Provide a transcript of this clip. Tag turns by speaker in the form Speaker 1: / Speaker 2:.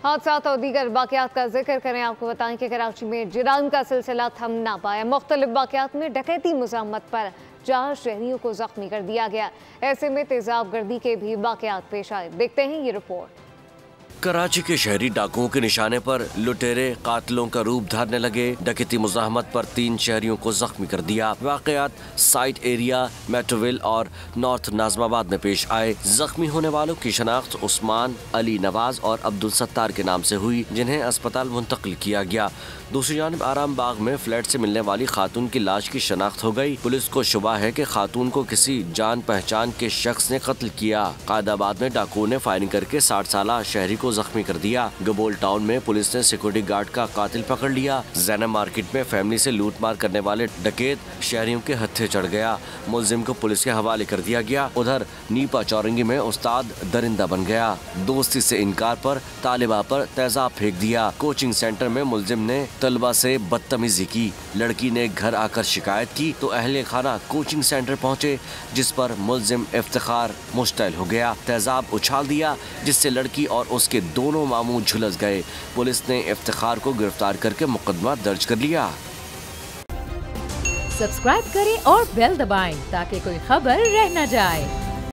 Speaker 1: हादसा और दीगर वाक़यात का जिक्र करें। आपको बताएं कि कराची में जुराइम का सिलसिला थम ना पाया। मुख्तलिफ वाक़यात में डकैती मुज़म्मत पर 4 शहरियों को जख्मी कर दिया गया। ऐसे में तेजाब गर्दी के भी वाक़यात पेश आए। देखते हैं ये रिपोर्ट।
Speaker 2: कराची के शहरी डाकुओं के निशाने पर लुटेरे कातिलों का रूप धारने लगे। डकैती मुज़ाहमत पर 3 शहरियों को जख्मी कर दिया। वाक़यात साइट एरिया, मेट्रोविल और नॉर्थ नाज़माबाद में पेश आए। जख्मी होने वालों की शनाख्त उस्मान, अली नवाज और अब्दुल सत्तार के नाम से हुई, जिन्हें अस्पताल मुंतकिल किया गया। दूसरी जानिब आराम बाग में फ्लैट से मिलने वाली खातून की लाश की शनाख्त हो गई। पुलिस को शुबा है कि खातून को किसी जान पहचान के शख्स ने कत्ल किया। कायदाबाद में डाकुओं ने फायरिंग करके 60 साला शहरी को जख्मी कर दिया। गबोल टाउन में पुलिस ने सिक्योरिटी गार्ड का कातिल पकड़ लिया। जैनब मार्केट में फैमिली से लूट मार करने वाले डकैत शहरियों के हत्थे चढ़ गया। मुलजिम को पुलिस के हवाले कर दिया गया। उधर नीपा चौरंगी में उस्ताद दरिंदा बन गया। दोस्ती से इनकार पर तालिबा पर तेजाब फेंक दिया। कोचिंग सेंटर में मुलजिम ने तलबा से बदतमीजी की। लड़की ने घर आकर शिकायत की तो अहले खाना कोचिंग सेंटर पहुंचे, जिस पर मुलजिम इफ्तिखार मुश्तैल हो गया। तेजाब उछाल दिया, जिससे लड़की और उसके दोनों मामू झुलस गए। पुलिस ने इफ्तिखार को गिरफ्तार करके मुकदमा दर्ज कर लिया।
Speaker 3: सब्सक्राइब करें और बेल दबाएं ताकि कोई खबर रह न जाए।